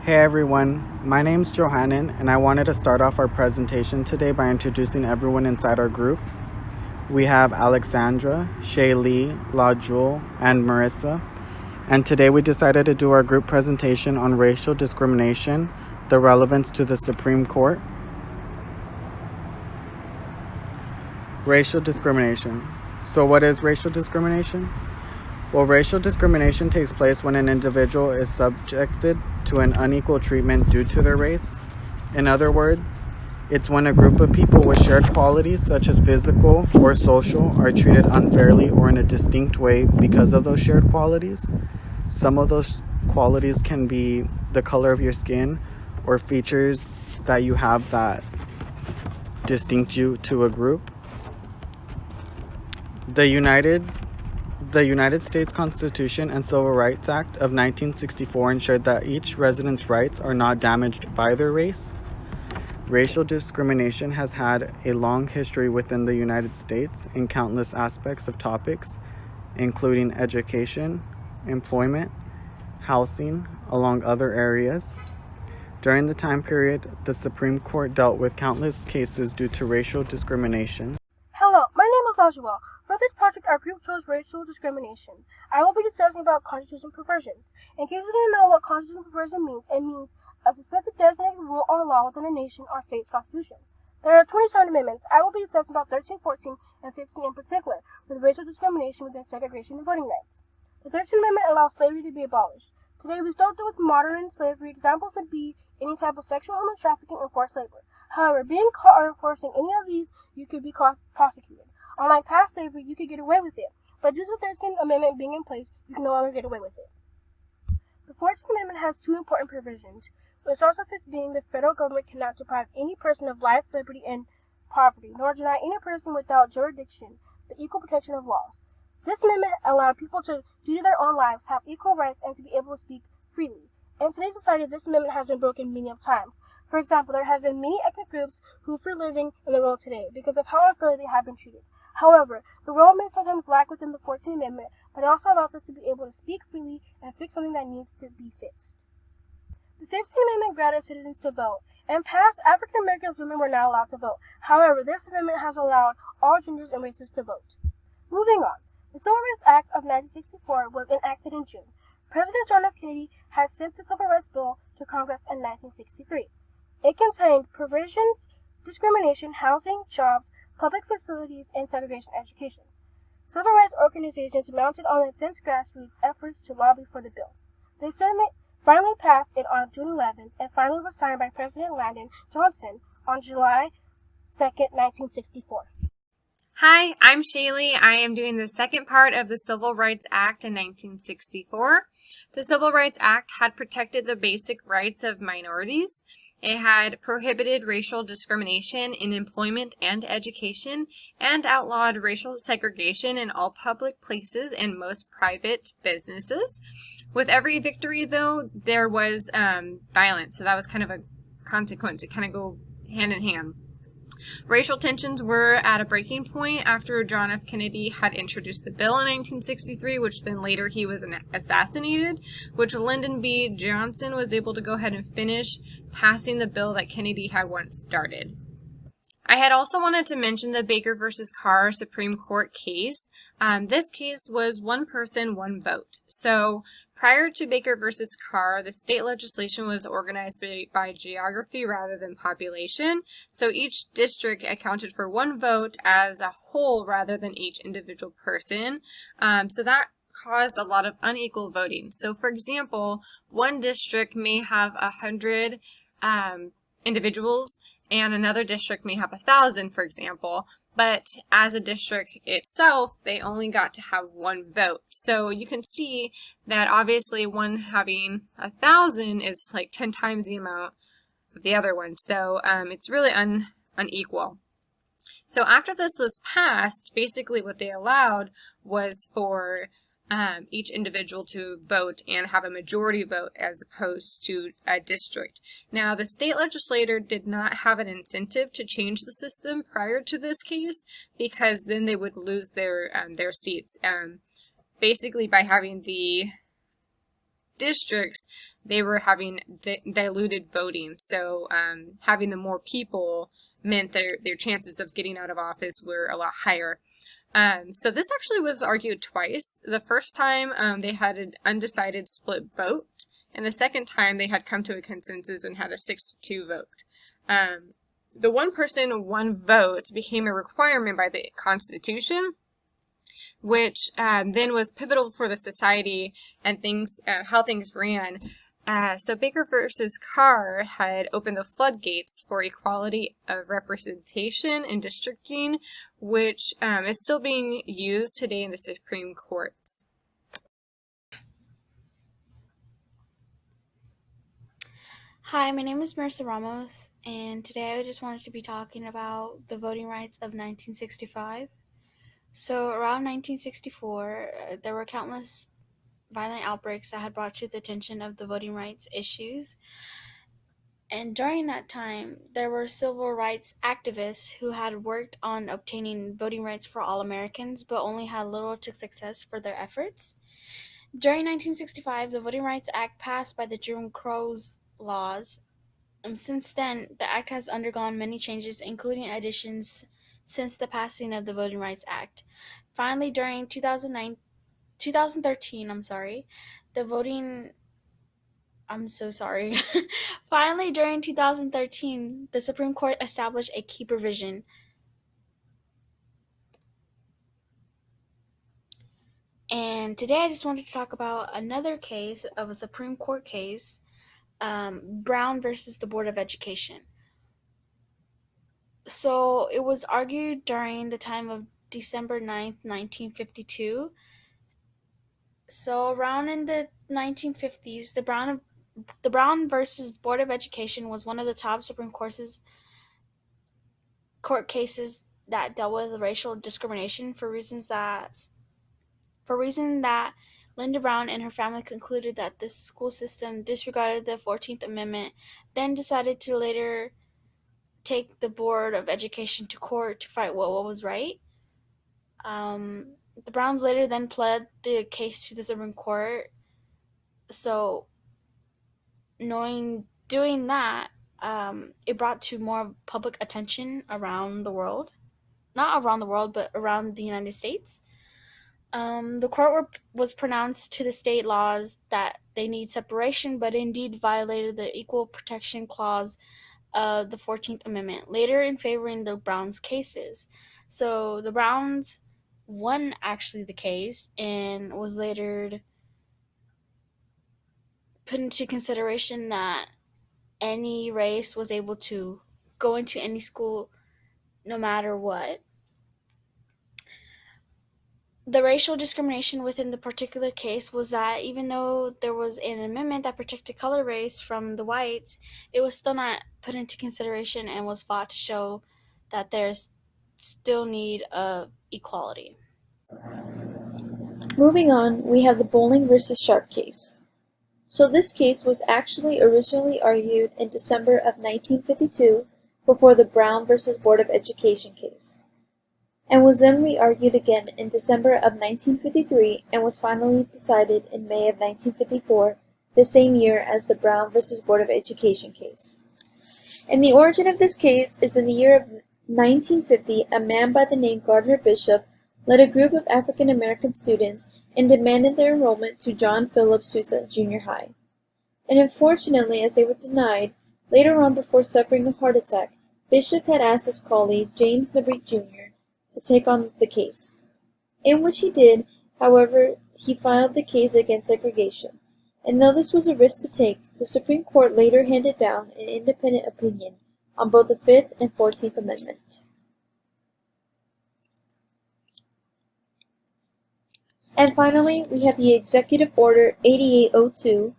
Hey everyone, my name's Johannan and I wanted to start off our presentation today by introducing everyone inside our group. We have Alexandra, Shaylee, La Jewel, and Marissa. And today we decided to do our group presentation on racial discrimination, the relevance to the Supreme Court. Racial discrimination. So what is racial discrimination? Well, racial discrimination takes place when an individual is subjected to an unequal treatment due to their race. In other words, it's when a group of people with shared qualities such as physical or social are treated unfairly or in a distinct way because of those shared qualities. Some of those qualities can be the color of your skin or features that you have that distinct you to a group. The United States Constitution and Civil Rights Act of 1964 ensured that each resident's rights are not damaged by their race. Racial discrimination has had a long history within the United States in countless aspects of topics, including education, employment, housing, along other areas. During the time period, the Supreme Court dealt with countless cases due to racial discrimination. Hello, my name is Lajua. For this project, our group chose racial discrimination. I will be discussing about constitutional perversions. In case you didn't know what constitutional perversion means, it means a specific designated rule or law within a nation or state's constitution. There are 27 amendments. I will be discussing about 13, 14, and 15 in particular, with racial discrimination within segregation and voting rights. The 13th Amendment allows slavery to be abolished. Today, we still deal with modern slavery. Examples would be any type of sexual human trafficking or forced labor. However, being caught or enforcing any of these, you could be prosecuted. Unlike past slavery, you could get away with it, but due to the 13th Amendment being in place, you can no longer get away with it. The 14th Amendment has two important provisions, which starts with it being the federal government cannot deprive any person of life, liberty, and property, nor deny any person without jurisdiction the equal protection of laws. This amendment allowed people to, due to their own lives, have equal rights and to be able to speak freely. In today's society, this amendment has been broken many of times. For example, there has been many ethnic groups who are free living in the world today because of how unfairly they have been treated. However, the world may sometimes lack within the 14th Amendment, but it also allows us to be able to speak freely and fix something that needs to be fixed. The 15th Amendment granted citizens to vote. In past, African American women were not allowed to vote. However, this amendment has allowed all genders and races to vote. Moving on, the Civil Rights Act of 1964 was enacted in June. President John F. Kennedy had sent the Civil Rights Bill to Congress in 1963. It contained provisions, discrimination, housing, jobs, public facilities, and segregation education. Civil rights organizations mounted on intense grassroots efforts to lobby for the bill. The Senate finally passed it on June 11th and finally was signed by President Lyndon Johnson on July 2nd, 1964. Hi, I'm Shaylee. I am doing the second part of the Civil Rights Act in 1964. The Civil Rights Act had protected the basic rights of minorities. It had prohibited racial discrimination in employment and education and outlawed racial segregation in all public places and most private businesses. With every victory, though, there was violence, so that was kind of a consequence. It kind of go hand in hand. Racial tensions were at a breaking point after John F. Kennedy had introduced the bill in 1963, which then later he was assassinated, which Lyndon B. Johnson was able to go ahead and finish passing the bill that Kennedy had once started. I had also wanted to mention the Baker versus Carr Supreme Court case. This case was one person, one vote. So prior to Baker versus Carr, the state legislation was organized by geography rather than population. So each district accounted for one vote as a whole rather than each individual person. So that caused a lot of unequal voting. So for example, one district may have 100 individuals and another district may have 1,000, for example, but as a district itself, they only got to have one vote. So you can see that obviously one having 1,000 is like 10 times the amount of the other one. So it's really unequal. So after this was passed, basically what they allowed was for each individual to vote and have a majority vote as opposed to a district. Now, the state legislature did not have an incentive to change the system prior to this case because then they would lose their seats. Basically, by having the districts, they were having diluted voting. So having the more people meant their chances of getting out of office were a lot higher. So this actually was argued twice. The first time they had an undecided split vote, and the second time they had come to a consensus and had a 6-2 vote. The one person, one vote became a requirement by the Constitution, which then was pivotal for the society and things, how things ran. So Baker versus Carr had opened the floodgates for equality of representation and districting, which is still being used today in the Supreme Courts. Hi, my name is Marissa Ramos, and today I just wanted to be talking about the voting rights of 1965. So around 1964, there were countless violent outbreaks that had brought to the attention of the voting rights issues. And during that time, there were civil rights activists who had worked on obtaining voting rights for all Americans, but only had little to success for their efforts. During 1965, the Voting Rights Act passed by the Jim Crow laws, and since then, the Act has undergone many changes, including additions since the passing of the Voting Rights Act. Finally, during 2013, Finally, during 2013, the Supreme Court established a key provision. And today I just wanted to talk about another case of a Supreme Court case, Brown versus the Board of Education. So it was argued during the time of December 9th, 1952. So around in the 1950s, the Brown versus Board of Education was one of the top Supreme Court cases that dealt with racial discrimination for reason that Linda Brown and her family concluded that the school system disregarded the 14th Amendment, then decided to later take the Board of Education to court to fight what was right. The Browns later then pled the case to the Supreme Court. So, doing that, it brought to more public attention around the world. Not around the world, but around the United States. The court was pronounced to the state laws that they need separation, but indeed violated the Equal Protection Clause of the 14th Amendment, later in favoring the Browns' cases. So the Browns won actually the case and was later put into consideration that any race was able to go into any school no matter what. The racial discrimination within the particular case was that even though there was an amendment that protected color race from the whites, it was still not put into consideration and was fought to show that there's still need of equality. Moving on, we have the Bowling versus Sharp case. So this case was actually originally argued in December of 1952 before the Brown versus Board of Education case, and was then re-argued again in December of 1953 and was finally decided in May of 1954, the same year as the Brown versus Board of Education case. And the origin of this case is in the year of 1950, a man by the name Gardner Bishop led a group of African American students and demanded their enrollment to John Philip Sousa Junior High. And unfortunately, as they were denied, later on before suffering a heart attack, Bishop had asked his colleague, James Nebrete Jr., to take on the case, in which he did. However, he filed the case against segregation, and though this was a risk to take, the Supreme Court later handed down an independent opinion on both the 5th and 14th Amendment. And finally, we have the Executive Order 8802,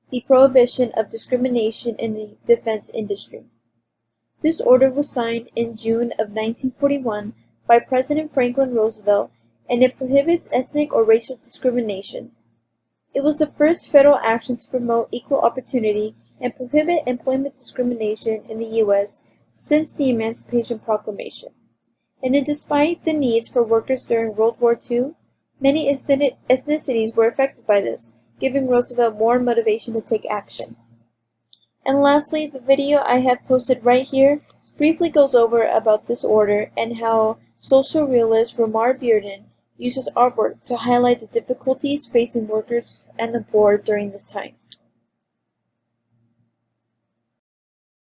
the Prohibition of Discrimination in the Defense Industry. This order was signed in June of 1941 by President Franklin Roosevelt, and it prohibits ethnic or racial discrimination. It was the first federal action to promote equal opportunity and prohibit employment discrimination in the U.S. since the Emancipation Proclamation. And despite the needs for workers during World War II, many ethnicities were affected by this, giving Roosevelt more motivation to take action. And lastly, the video I have posted right here briefly goes over about this order and how social realist Romar Bearden uses artwork to highlight the difficulties facing workers and the poor during this time.